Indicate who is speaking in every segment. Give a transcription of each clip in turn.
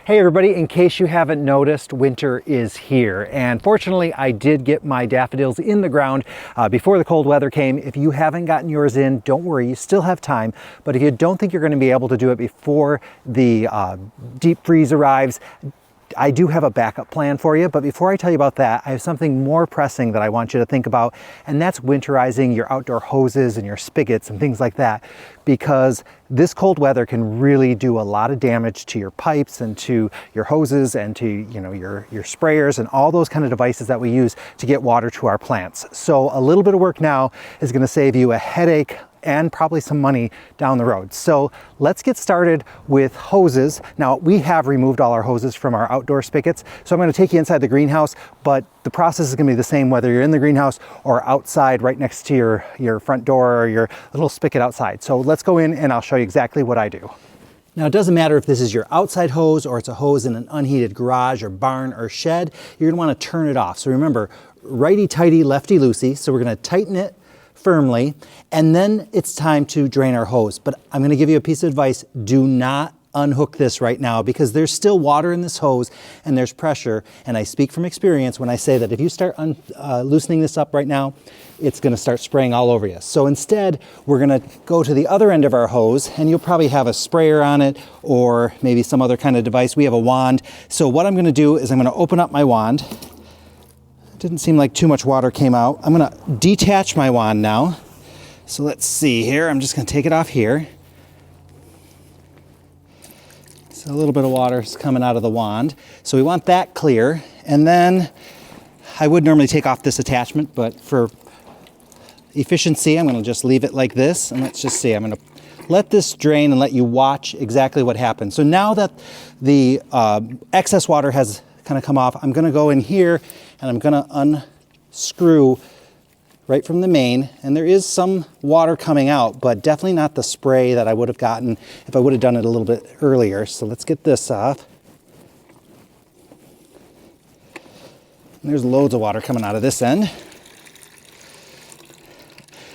Speaker 1: Hey everybody, in case you haven't noticed, winter is here. And fortunately, I did get my daffodils in the ground before the cold weather came. If you haven't gotten yours in, don't worry, you still have time. But if you don't think you're going to be able to do it before the deep freeze arrives, I do have a backup plan for you, but before I tell you about that, I have something more pressing that I want you to think about, and that's winterizing your outdoor hoses and your spigots and things like that, because this cold weather can really do a lot of damage to your pipes and to your hoses and to your sprayers and all those kind of devices that we use to get water to our plants. So a little bit of work now is going to save you a headache and probably some money down the road. So let's get started with hoses. Now we have removed all our hoses from our outdoor spigots, so I'm going to take you inside the greenhouse, but the process is going to be the same whether you're in the greenhouse or outside right next to your front door or your little spigot outside. So let's go in and I'll show you exactly what I do. Now, it doesn't matter if this is your outside hose or it's a hose in an unheated garage or barn or shed, you're going to want to turn it off. So remember, righty-tighty, lefty-loosey. So we're going to tighten it firmly, and then it's time to drain our hose. But I'm going to give you a piece of advice. Do not unhook this right now because there's still water in this hose and there's pressure. And I speak from experience when I say that if you start loosening this up right now, it's going to start spraying all over you. So instead, we're going to go to the other end of our hose, and you'll probably have a sprayer on it or maybe some other kind of device. We have a wand. So what I'm going to do is I'm going to open up my wand. Didn't seem like too much water came out. I'm going to detach my wand now. So let's see here. I'm just going to take it off here. So a little bit of water is coming out of the wand. So we want that clear. And then I would normally take off this attachment, but for efficiency, I'm going to just leave it like this. And let's just see. I'm going to let this drain and let you watch exactly what happens. So now that the excess water has kind of come off, I'm going to go in here and I'm going to unscrew right from the main, and there is some water coming out, but definitely not the spray that I would have gotten if I would have done it a little bit earlier. So let's get this off. And there's loads of water coming out of this end.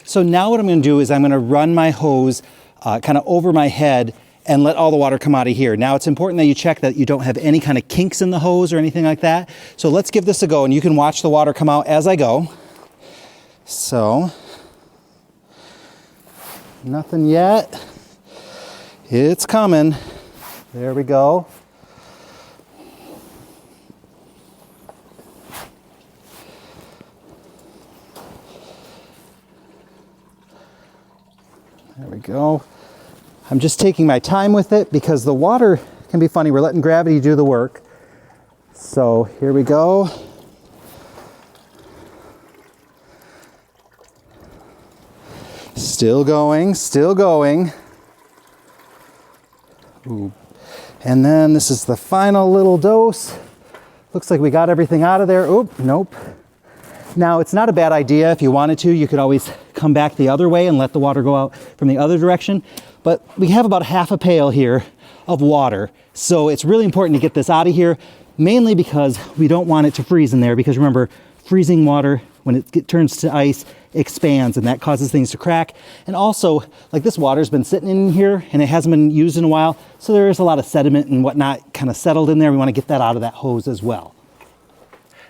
Speaker 1: So now what I'm going to do is I'm going to run my hose kind of over my head and let all the water come out of here. Now it's important that you check that you don't have any kind of kinks in the hose or anything like that. So let's give this a go, and you can watch the water come out as I go. So, nothing yet. It's coming. There we go. There we go. I'm just taking my time with it because the water can be funny. We're letting gravity do the work. So here we go. Still going, still going. Ooh. And then this is the final little dose. Looks like we got everything out of there. Oop, nope. Now it's not a bad idea. If you wanted to, you could always come back the other way and let the water go out from the other direction. But we have about half a pail here of water. So it's really important to get this out of here, mainly because we don't want it to freeze in there, because remember, freezing water, when it turns to ice, expands, and that causes things to crack. And also, like, this water's been sitting in here and it hasn't been used in a while, so there is a lot of sediment and whatnot kind of settled in there. We want to get that out of that hose as well.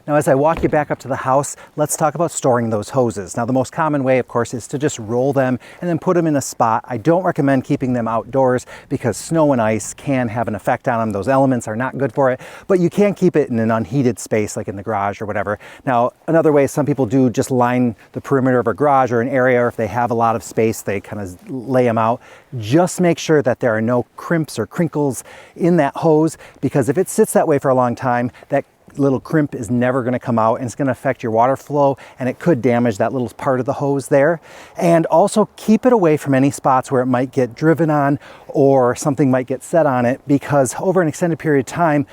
Speaker 1: Now, as I walk you back up to the house, let's talk about storing those hoses. Now, the most common way, of course, is to just roll them and then put them in a spot. I don't recommend keeping them outdoors because snow and ice can have an effect on them. Those elements are not good for it, but you can keep it in an unheated space like in the garage or whatever. Now, another way, some people do just line the perimeter of a garage or an area, or if they have a lot of space, they kind of lay them out. Just make sure that there are no crimps or crinkles in that hose, because if it sits that way for a long time, that little crimp is never going to come out, and it's going to affect your water flow, and it could damage that little part of the hose there. And also keep it away from any spots where it might get driven on or something might get set on it, because over an extended period of time,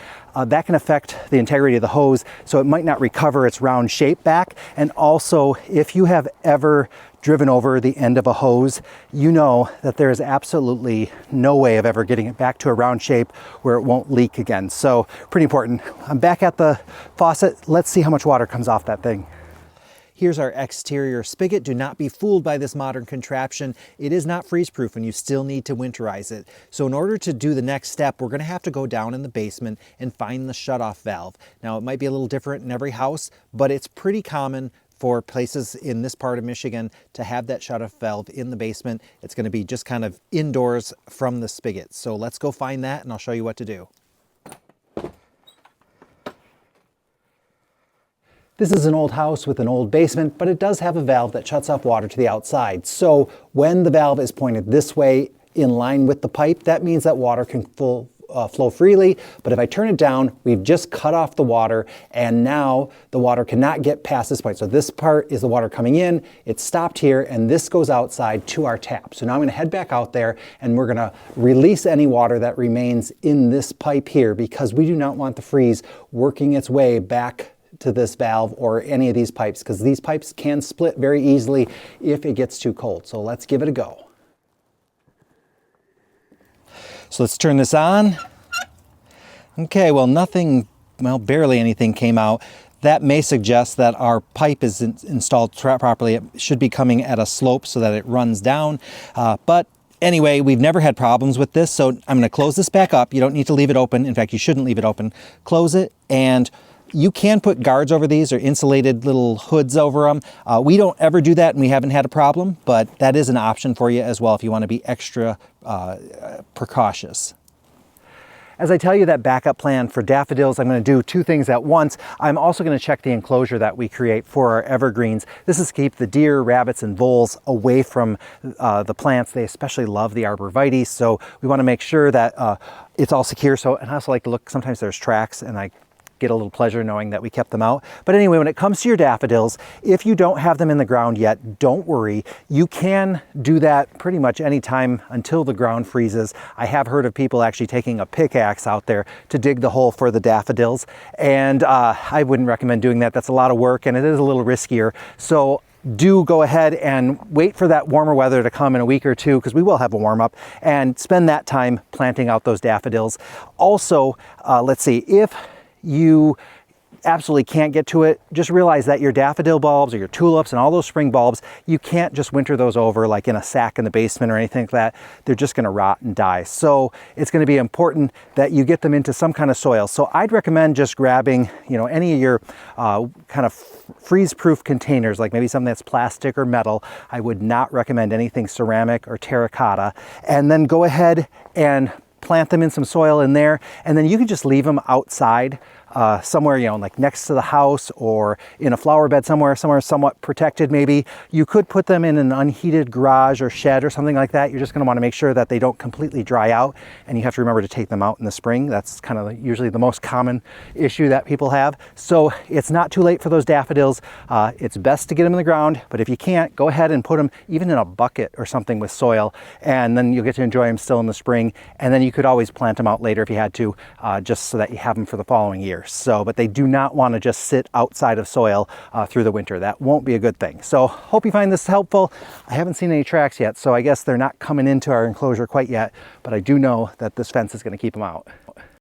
Speaker 1: that can affect the integrity of the hose, so it might not recover its round shape back. And also, if you have ever driven over the end of a hose, you know that there is absolutely no way of ever getting it back to a round shape where it won't leak again. So pretty important. I'm back at the faucet. Let's see how much water comes off that thing. Here's our exterior spigot. Do not be fooled by this modern contraption. It is not freeze-proof and you still need to winterize it. So in order to do the next step, we're going to have to go down in the basement and find the shutoff valve. Now it might be a little different in every house, but it's pretty common for places in this part of Michigan to have that shutoff valve in the basement. It's going to be just kind of indoors from the spigot. So let's go find that and I'll show you what to do. This is an old house with an old basement, but it does have a valve that shuts off water to the outside. So when the valve is pointed this way in line with the pipe, that means that water can flow freely. But if I turn it down, we've just cut off the water and now the water cannot get past this point. So this part is the water coming in, it's stopped here, and this goes outside to our tap. So now I'm going to head back out there and we're going to release any water that remains in this pipe here because we do not want the freeze working its way back to this valve or any of these pipes, because these pipes can split very easily if it gets too cold. So let's give it a go. So let's turn this on. Okay, well barely anything came out. That may suggest that our pipe is installed properly. It should be coming at a slope so that it runs down. But anyway, we've never had problems with this, so I'm going to close this back up. You don't need to leave it open. In fact, you shouldn't leave it open. Close it, and you can put guards over these or insulated little hoods over them. We don't ever do that and we haven't had a problem, but that is an option for you as well if you want to be extra precautious. As I tell you that backup plan for daffodils, I'm going to do two things at once. I'm also going to check the enclosure that we create for our evergreens. This is to keep the deer, rabbits, and voles away from the plants. They especially love the arborvitae, so we want to make sure that it's all secure. And I also like to look, sometimes there's tracks, and I get a little pleasure knowing that we kept them out. But anyway, when it comes to your daffodils, if you don't have them in the ground yet, don't worry. You can do that pretty much any time until the ground freezes. I have heard of people actually taking a pickaxe out there to dig the hole for the daffodils. And I wouldn't recommend doing that. That's a lot of work and it is a little riskier. So do go ahead and wait for that warmer weather to come in a week or two, because we will have a warm up, and spend that time planting out those daffodils. Also, let's see, if you absolutely can't get to it, just realize that your daffodil bulbs or your tulips and all those spring bulbs, you can't just winter those over like in a sack in the basement or anything like that. They're just going to rot and die. So it's going to be important that you get them into some kind of soil. So I'd recommend just grabbing, any of your kind of freeze-proof containers, like maybe something that's plastic or metal. I would not recommend anything ceramic or terracotta. And then go ahead and plant them in some soil in there, and then you can just leave them outside somewhere, like next to the house or in a flower bed somewhere somewhat protected maybe. You could put them in an unheated garage or shed or something like that. You're just going to want to make sure that they don't completely dry out, and you have to remember to take them out in the spring. That's kind of usually the most common issue that people have. So it's not too late for those daffodils. It's best to get them in the ground, but if you can't, go ahead and put them even in a bucket or something with soil, and then you'll get to enjoy them still in the spring. And then you could always plant them out later if you had to, just so that you have them for the following year. So, but they do not want to just sit outside of soil through the winter. That won't be a good thing. So hope you find this helpful. I haven't seen any tracks yet, so I guess they're not coming into our enclosure quite yet, but I do know that this fence is going to keep them out.